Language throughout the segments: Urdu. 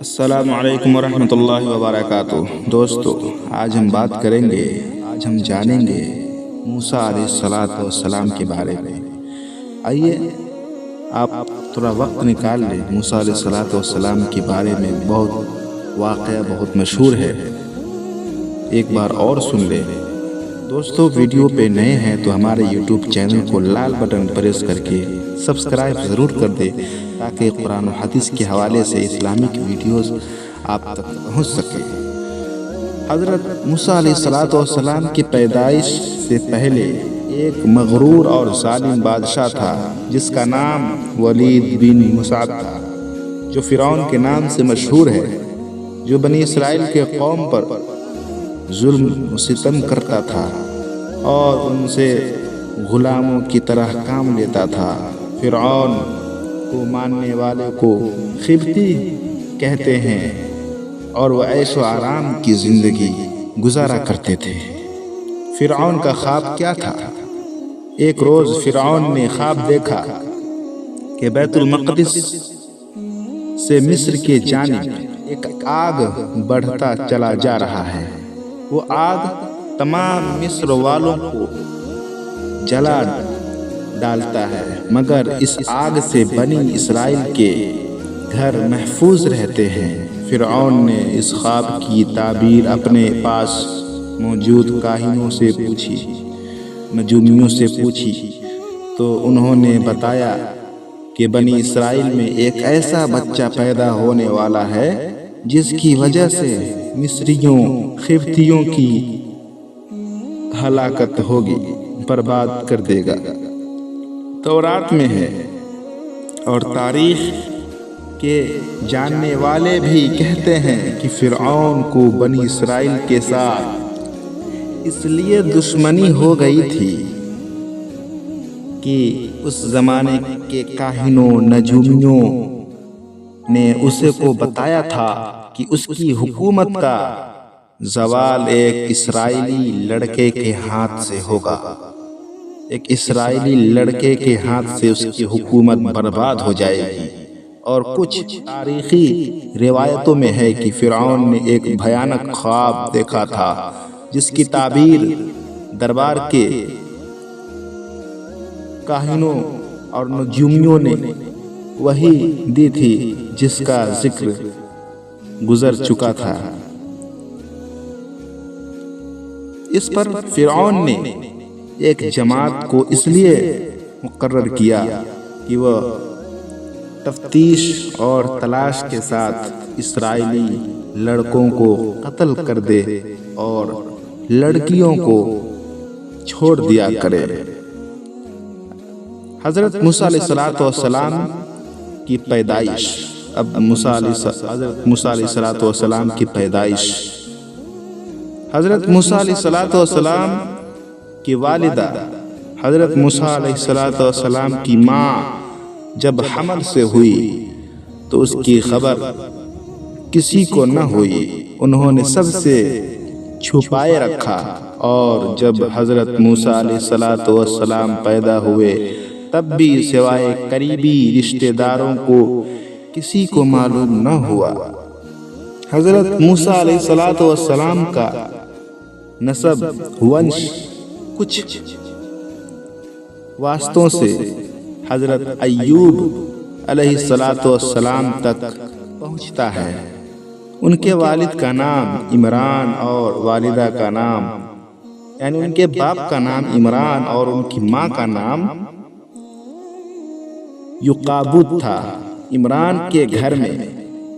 السلام علیکم ورحمۃ اللہ وبرکاتہ۔ دوستو، آج ہم جانیں گے موسیٰ علیہ السلام کے بارے میں۔ آئیے آپ تھوڑا وقت نکال لیں۔ موسیٰ علیہ السلام کے بارے میں واقعہ بہت مشہور ہے، ایک بار اور سن لیں۔ دوستو، ویڈیو پہ نئے ہیں تو ہمارے یوٹیوب چینل کو لال بٹن پریس کر کے سبسکرائب ضرور کر دیں تاکہ قرآن و حدیث کے حوالے سے اسلامک ویڈیوز آپ تک پہنچ سکے۔ حضرت موسیٰ علیہ السلام کی پیدائش سے پہلے ایک مغرور اور ظالم بادشاہ تھا جس کا نام ولید بن مسعد تھا، جو فرعون کے نام سے مشہور ہے، جو بنی اسرائیل کے قوم پر ظلم و ستم کرتا تھا اور ان سے غلاموں کی طرح کام لیتا تھا۔ فرعون کو ماننے والے کو قبطی کہتے ہیں اور وہ عیش و آرام کی زندگی گزارا کرتے تھے۔ فرعون کا خواب کیا تھا؟ ایک روز فرعون نے خواب دیکھا کہ بیت المقدس سے مصر کے جانب ایک آگ بڑھتا چلا جا رہا ہے۔ وہ آگ تمام مصر والوں کو جلا ڈالتا ہے، مگر اس آگ سے بنی اسرائیل کے گھر محفوظ رہتے ہیں۔ فرعون نے اس خواب کی تعبیر اپنے پاس موجود کاہنوں سے پوچھی، نجومیوں سے پوچھی، تو انہوں نے بتایا کہ بنی اسرائیل میں ایک ایسا بچہ پیدا ہونے والا ہے جس کی وجہ سے مصریوں قبطیوں کی ہلاکت ہوگی، برباد کر دے گا۔ تورات میں ہے اور تاریخ کے جاننے والے بھی کہتے ہیں کہ فرعون کو بنی اسرائیل کے ساتھ اس لیے دشمنی ہو گئی تھی کہ اس زمانے کے کاہنوں نجومیوں نے اسے کو بتایا تھا کہ اس کی حکومت کا زوال ایک اسرائیلی لڑکے کے ہاتھ سے ہوگا۔ ایک اسرائیلی لڑکے کے ہاتھ سے اس کی حکومت برباد ہو جائے گی۔ اور کچھ تاریخی روایتوں میں ہے کہ فرعون نے ایک بھیانک خواب دیکھا تھا جس کی تعبیر دربار کے کاہنوں اور نجومیوں نے وہی دی تھی جس کا ذکر گزر چکا تھا۔ اس پر فرعون نے ایک جماعت کو اس لیے مقرر کیا کہ وہ تفتیش اور تلاش کے ساتھ اسرائیلی لڑکوں کو قتل کر دے اور لڑکیوں کو چھوڑ دیا کرے۔ حضرت موسیٰ علیہ السلام کی پیدائش۔ اب حضرت موسیٰ علیہ السلام کی پیدائش۔ حضرت موسیٰ علیہ السلام کی والدہ حضرت موسیٰ علیہ السلام کی ماں جب حمل سے ہوئی تو اس کی خبر کسی کو نہ ہوئی۔ انہوں نے سب سے چھپائے رکھا، اور جب حضرت موسیٰ علیہ السلام پیدا ہوئے تب بھی سوائے قریبی رشتہ داروں کو کسی کو معلوم نہ ہوا۔ حضرت موسیٰ علیہ السلام کا نسب ونش کچھ واسطوں سے حضرت ایوب علیہ السلام تک پہنچتا ہے۔ ان کے والد کا نام عمران اور والدہ کا نام یعنی ان کے باپ کا نام عمران اور ان کی ماں کا نام یقابود تھا۔ عمران کے گھر میں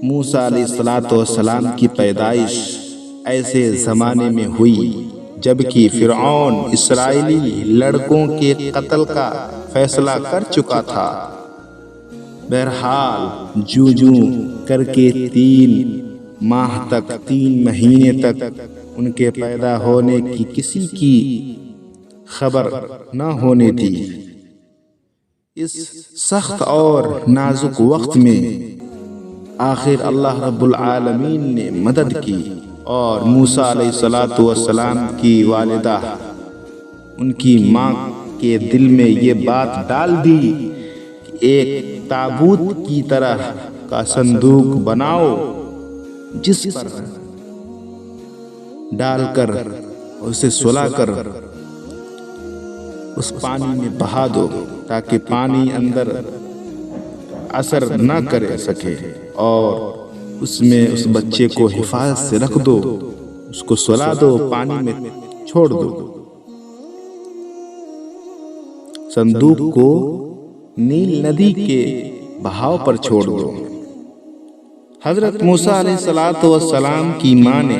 موسیٰ علیہ السلام کی پیدائش ایسے زمانے میں ہوئی جبکہ فرعون اسرائیلی لڑکوں کے قتل کا فیصلہ کر چکا تھا۔ بہرحال جوں کر کے 3 مہینے تک ان کے پیدا ہونے کی کسی کی خبر نہ ہونے دی۔ اس سخت اور نازک وقت میں آخر اللہ رب العالمین نے مدد کی اور موسیٰ علیہ السلام کی والدہ ان کی ماں کے دل میں یہ بات ڈال دی کہ ایک تابوت کی طرح کا صندوق بناؤ جس پر ڈال کر اسے سلا کر اس پانی میں بہا دو تاکہ پانی اندر اثر نہ کر سکے، اور اس میں اس بچے کو حفاظت سے رکھ دو، اس کو سلا دو، پانی میں چھوڑ دو۔ صندوق کو نیل ندی کے بہاؤ پر چھوڑ دو۔ حضرت موسیٰ علیہ السلام کی ماں نے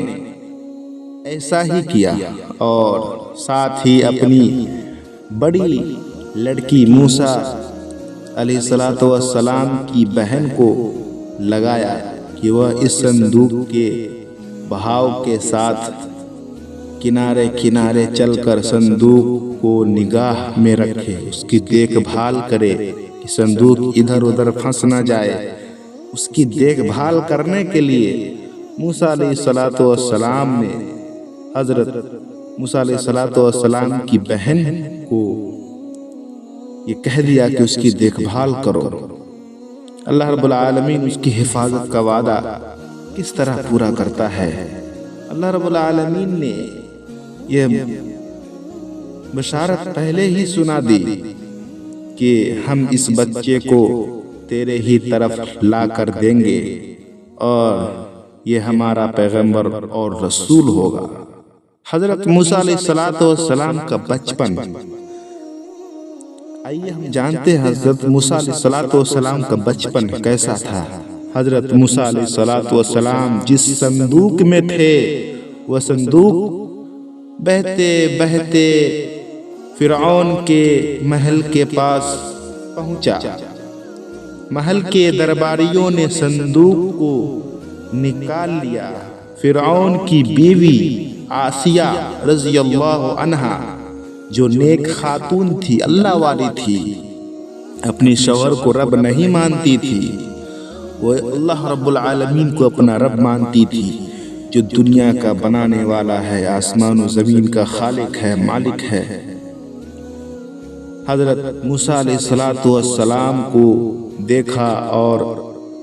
ایسا ہی کیا، اور ساتھ ہی اپنی بڑی لڑکی موسیٰ علیہ السلام کی بہن کو لگایا کہ وہ اس صندوق کے بہاؤ کے ساتھ کنارے کنارے چل کر صندوق کو نگاہ میں رکھے، اس کی دیکھ بھال کرے کہ صندوق ادھر ادھر پھنس نہ جائے۔ اس کی دیکھ بھال کرنے کے لیے موسیٰ علیہ السلام نے حضرت موسیٰ علیہ السلام کی بہن کو یہ کہہ دیا کہ اس کی دیکھ بھال کرو۔ اللہ رب العالمین اس کی حفاظت کا وعدہ کس طرح پورا کرتا ہے۔ اللہ رب العالمین نے یہ بشارت پہلے ہی سنا دی کہ ہم اس بچے کو تیرے ہی طرف لا کر دیں گے، اور یہ ہمارا پیغمبر اور رسول ہوگا۔ حضرت موسیٰ علیہ السلام کا بچپن، آئیے ہم جانتے ہیں حضرت موسیٰ علیہ السلام کا بچپن کیسا تھا۔ حضرت موسیٰ علیہ السلام جس صندوق میں تھے، وہ صندوق بہتے بہتے فرعون کے محل کے پاس پہنچا۔ محل کے درباریوں نے صندوق کو نکال لیا۔ فرعون کی بیوی آسیہ رضی اللہ عنہا، جو نیک خاتون تھی، اللہ والی تھی، اپنی شوہر کو رب نہیں مانتی تھی، وہ اللہ رب العالمین کو اپنا رب مانتی تھی، جو دنیا کا بنانے والا ہے، آسمان و زمین کا خالق ہے، مالک ہے۔ حضرت موسیٰ علیہ السلام کو دیکھا اور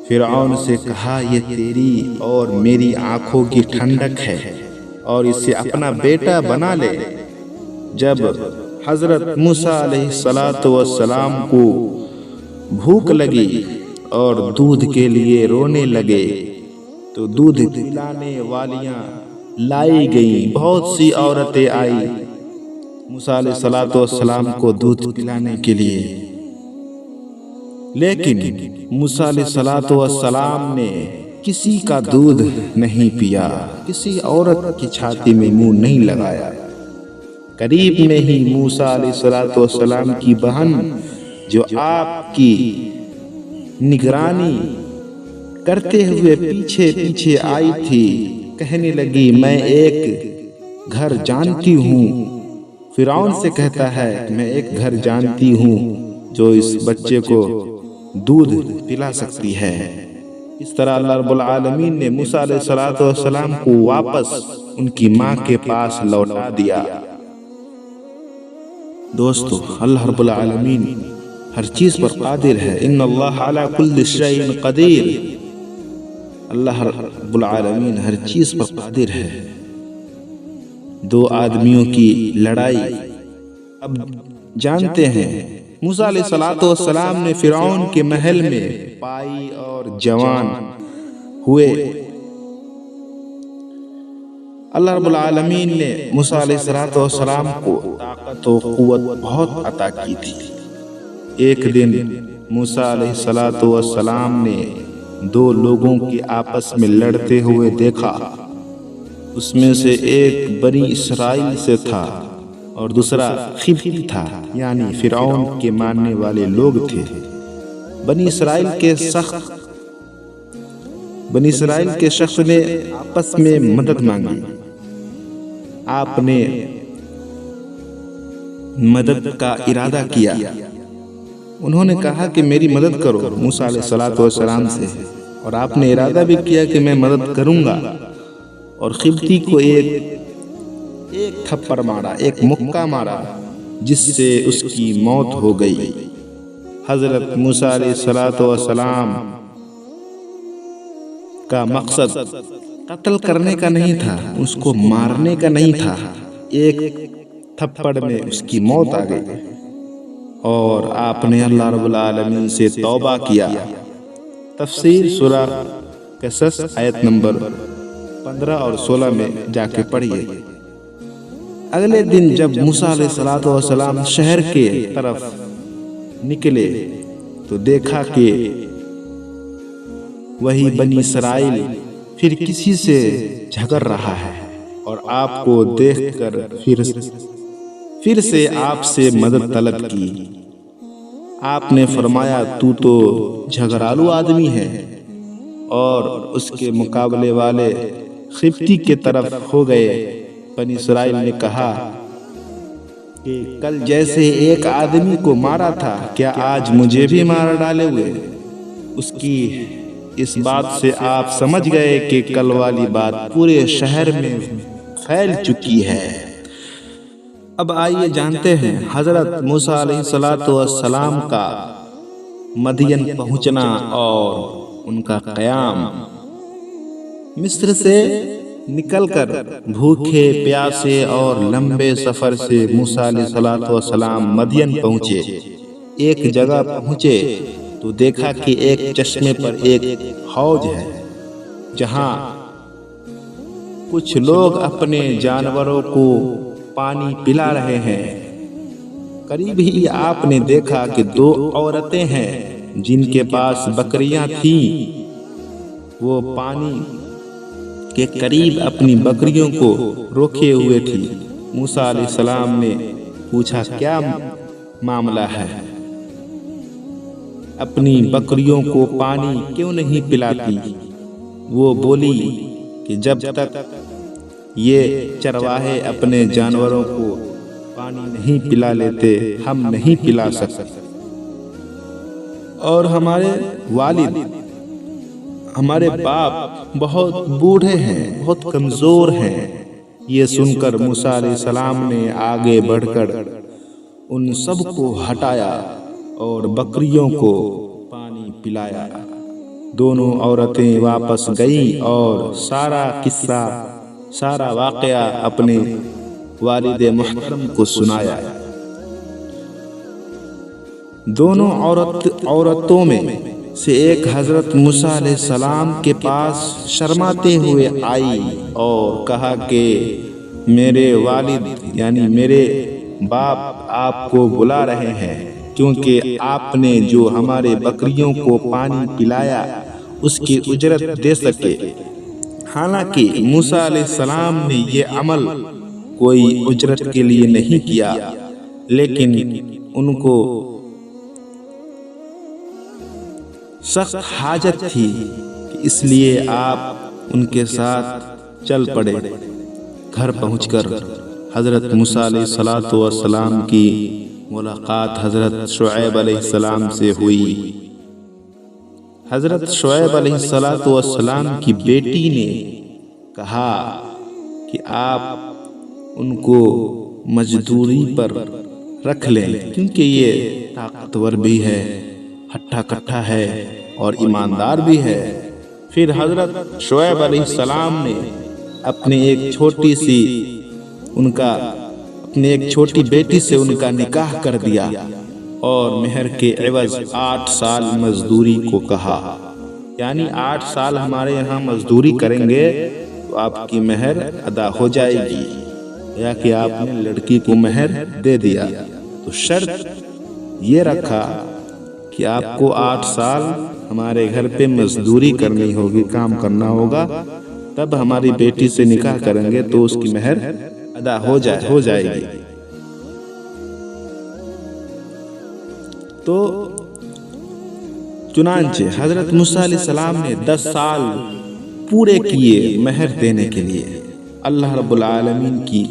فرعون سے کہا، یہ تیری اور میری آنکھوں کی ٹھنڈک ہے، اور اسے اپنا بیٹا بنا لے۔ جب حضرت موسیٰ علیہ السلام کو بھوک لگی اور دودھ کے لیے رونے لگے، تو دودھ پلانے والیاں لائی گئیں، بہت سی عورتیں آئی موسیٰ علیہ السلام کو دودھ پلانے کے لیے، لیکن موسیٰ علیہ السلام نے کسی کا دودھ نہیں پیا، کسی عورت کی چھاتی میں منہ نہیں لگایا۔ قریب میں ہی موسیٰ علیہ السلام کی بہن، جو آپ کی نگرانی کرتے ہوئے پیچھے پیچھے آئی تھی، کہنے لگی، میں ایک گھر جانتی ہوں۔ فرعون سے کہتا ہے کہ میں ایک گھر جانتی ہوں جو اس بچے کو دودھ پلا سکتی ہے۔ اس طرح اللہ رب العالمین نے موسیٰ علیہ السلام کو واپس ان کی ماں کے پاس لوٹا دیا۔ دوستو، اللہ رب العالمین ہر چیز پر قادر ہے۔ ان اللہ علی کل شیء قدیر، اللہ رب العالمین ہر چیز پر قادر ہے۔ دو آدمیوں کی لڑائی اب جانتے ہیں۔ موسیٰ علیہ السلام نے فرعون کے محل میں پائی اور جوان ہوئے۔ اللہ رب العالمین نے موسیٰ علیہ السلام کو طاقت و قوت بہت عطا کی تھی۔ ایک دن موسیٰ علیہ السلام نے دو لوگوں کے آپس میں لڑتے ہوئے دیکھا۔ اس میں سے ایک بنی اسرائیل سے تھا اور دوسرا خبتی تھا، یعنی فرعون کے ماننے والے لوگ تھے۔ بنی اسرائیل کے شخص نے آپس میں مدد مانگی۔ آپ نے مدد کا ارادہ کیا۔ انہوں نے کہا کہ میری مدد کرو موسیٰ علیہ السلام سے، اور آپ نے ارادہ بھی کیا کہ میں مدد کروں گا، اور خبتی کو ایک تھپڑ مارا، ایک مکہ مارا، جس سے اس کی موت ہو گئی۔ حضرت موسیٰ علیہ السلام کا مقصد قتل کرنے کا نہیں تھا، اس کو مارنے کا نہیں تھا۔ ایک تھپڑ میں اس کی موت آ گئی اور آپ نے اللہ رب العالمین سے توبہ کیا۔ تفسیر سورہ قصص آیت نمبر 15 اور 16 میں جا کے پڑھیے۔ اگلے دن جب موسیٰ علیہ السلام شہر کے طرف نکلے تو دیکھا کہ وہی بنی اسرائیل پھر کسی سے جھگڑ رہا ہے، اور آپ کو دیکھ کر پھر سے آپ سے مدد طلب کی۔ آپ نے فرمایا تو جھگڑالو آدمی ہے، اور اس کے مقابلے والے قبطی کے طرف ہو گئے۔ بنی اسرائیل نے کہا کہ کل جیسے ایک آدمی کو مارا تھا، کیا آج مجھے بھی مار ڈالے ہوئے؟ اس کی اس بات سے آپ سمجھ گئے کہ کل والی بات پورے شہر میں پھیل چکی ہے۔ اب آئیے جانتے ہیں حضرت موسیٰ علیہ السلام کا مدین پہنچنا اور ان کا قیام۔ مصر سے نکل کر بھوکے پیاسے اور لمبے سفر سے موسیٰ علیہ السلام مدین پہنچے۔ ایک جگہ پہنچے تو دیکھا کہ ایک چشمے پر ایک حوض ہے، جہاں کچھ لوگ اپنے جانوروں کو پانی پلا رہے ہیں۔ قریب ہی آپ نے دیکھا کہ 2 عورتیں ہیں جن کے پاس بکریاں تھیں۔ وہ پانی کے قریب اپنی بکریوں کو روکے ہوئے تھی۔ موسیٰ علیہ السلام نے پوچھا کیا معاملہ ہے؟ اپنی بکریوں کو پانی کیوں نہیں پلاتی؟ وہ بولی کہ جب تک یہ چرواہے اپنے جانوروں کو پانی نہیں پلا لیتے ہم نہیں پلا سکتے، اور ہمارے والد ہمارے باپ بہت بوڑھے ہیں، بہت کمزور ہیں۔ یہ سن کر موسیٰ علیہ السلام نے آگے بڑھ کر ان سب کو ہٹایا اور بکریوں کو پانی پلایا۔ دونوں عورتیں واپس گئیں اور سارا واقعہ اپنے والد محترم کو سنایا۔ دونوں عورتوں میں سے ایک حضرت موسیٰ علیہ السلام کے پاس شرماتے ہوئے آئی اور کہا کہ میرے والد یعنی میرے باپ آپ کو بلا رہے ہیں، کیونکہ آپ نے جو ہمارے بکریوں کو پانی پلایا اس کی اجرت دے سکے۔ حالانکہ موسیٰ علیہ السلام نے یہ عمل کوئی اجرت کے لیے نہیں کیا، لیکن ان کو سخت حاجت تھی، اس لیے آپ ان کے ساتھ چل پڑے۔ گھر پہنچ کر حضرت موسیٰ علیہ السلام کی ملاقات حضرت شعیب علیہ السلام سے ہوئی۔ حضرت شعیب علیہ السلام کی بیٹی نے کہا کہ آپ ان کو مزدوری پر رکھ لیں، کیونکہ یہ طاقتور بھی ہے، ہٹھا کٹھا ہے اور ایماندار بھی ہے۔ پھر حضرت شعیب علیہ السلام نے اپنی ایک چھوٹی بیٹی سے ان کا نکاح کر دیا اور مہر کے عوض 8 سال مزدوری کو کہا، یعنی 8 سال ہمارے یہاں مزدوری کریں گے تو آپ کی مہر ادا ہو جائے گی، یا کہ آپ نے لڑکی کو مہر دے دیا تو شرط یہ رکھا کہ آپ کو 8 سال ہمارے گھر پہ مزدوری کرنی ہوگی، کام کرنا ہوگا، تب ہماری بیٹی سے نکاح کریں گے تو اس کی مہر ادا ہو جائے گی۔ تو چنانچہ حضرت موسیٰ علیہ السلام نے 10 سال پورے کیے مہر دینے کے لیے۔ اللہ رب العالمین کی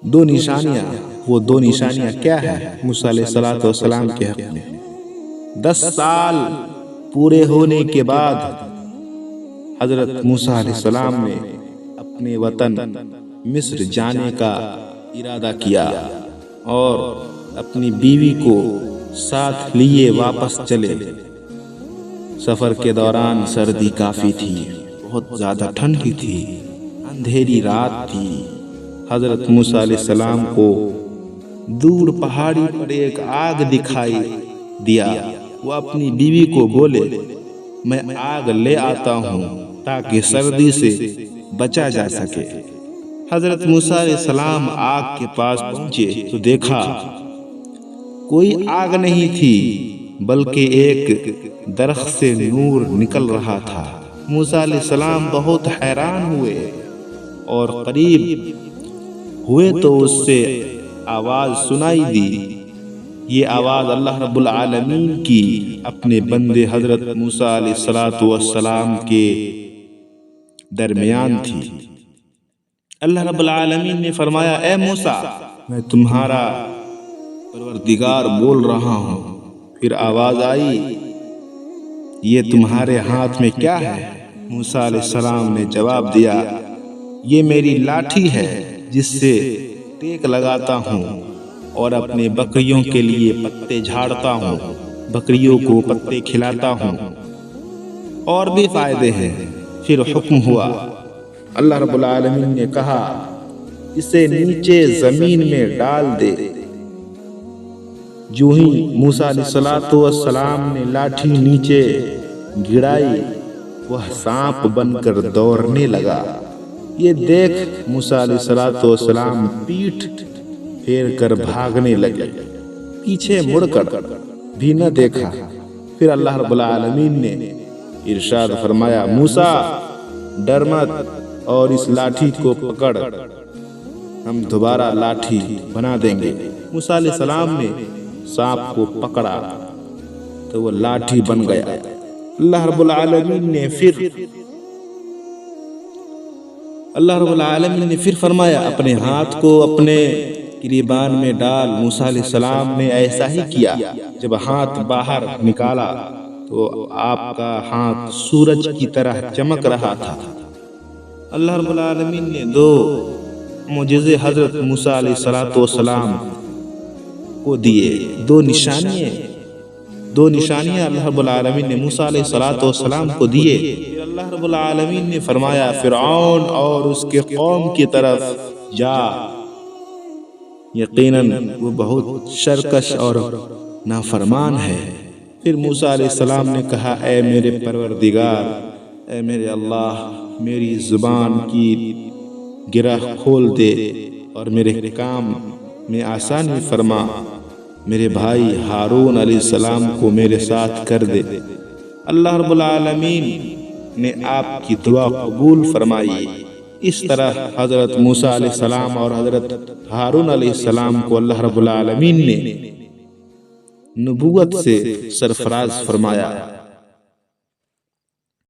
2 نشانیاں، وہ 2 نشانیاں کیا ہے موسیٰ علیہ السلام کے حق میں؟ 10 سال پورے ہونے کے بعد حضرت موسیٰ علیہ السلام نے اپنے وطن مصر جانے کا ارادہ کیا اور اپنی بیوی کو ساتھ لیے واپس چلے۔ سفر کے دوران سردی کافی تھی، بہت زیادہ ٹھنڈی تھی، اندھیری رات تھی۔ حضرت موسیٰ علیہ السلام کو دور پہاڑی پر ایک آگ دکھائی دیا۔ وہ اپنی بیوی کو بولے، میں آگ لے آتا ہوں تاکہ سردی سے بچا جا سکے۔ حضرت موسیٰ علیہ السلام آگ کے پاس پہنچے تو دیکھا کوئی آگ نہیں تھی، بلکہ ایک درخت سے نور نکل رہا تھا۔ موسیٰ علیہ السلام بہت حیران ہوئے اور قریب ہوئے تو اس سے آواز سنائی دی۔ یہ آواز اللہ رب العالمین کی اپنے بندے حضرت موسیٰ علیہ السلام کے درمیان تھی۔ اللہ رب العالمین نے فرمایا، اے موسیٰ، میں تمہارا پروردگار بول رہا ہوں۔ پھر آواز آئی، یہ تمہارے ہاتھ میں کیا ہے؟ موسیٰ علیہ السلام نے جواب دیا، یہ میری لاٹھی ہے جس سے ٹیک لگاتا ہوں اور اپنے بکریوں کے لیے پتے جھاڑتا ہوں، بکریوں کو پتے کھلاتا ہوں، اور بھی فائدے ہیں۔ پھر حکم ہوا، اللہ رب العالمین نے کہا، اسے نیچے زمین میں ڈال دے۔ جو ہی موسیٰ علیہ السلام نے لاٹھی نیچے گرائی، وہ سانپ بن کر دوڑنے لگا۔ یہ دیکھ موسیٰ علیہ السلام پیٹھ پھیر کر بھاگنے لگے، پیچھے مڑ کر بھی نہ دیکھا۔ پھر اللہ رب العالمین نے ارشاد فرمایا، موسیٰ ڈر مت اور اس لاٹھی کو پکڑ، ہم دوبارہ لاٹھی بنا دیں گے۔ موسیٰ علیہ السلام نے سانپ کو پکڑا تو وہ لاٹھی بن گیا۔ اللہ رب العالمین نے پھر فرمایا، اپنے ہاتھ کو اپنے گریبان میں ڈال۔ موسیٰ علیہ السلام نے ایسا ہی کیا۔ جب ہاتھ باہر نکالا تو آپ کا ہاتھ سورج کی طرح چمک رہا تھا۔ اللہ رب العالمین نے دو معجزے حضرت موسیٰ علیہ السلام کو دیے، دو نشانیاں اللہ رب العالمین نے موسیٰ علیہ السلام کو دیے۔ اللہ رب العالمین نے فرمایا، فرعون اور اس کے قوم کی طرف جا، یقیناً وہ بہت سرکش اور نافرمان ہے۔ پھر موسیٰ علیہ السلام نے کہا، اے میرے پروردگار، اے میرے اللہ، میری زبان کی گرہ کھول دے اور میرے کام میں آسانی فرما، میرے بھائی ہارون علیہ السلام کو میرے ساتھ کر دے۔ اللہ رب العالمین نے آپ کی دعا قبول فرمائی۔ اس طرح حضرت موسیٰ علیہ السلام اور حضرت ہارون علیہ السلام کو اللہ رب العالمین نے نبوت سے سرفراز فرمایا۔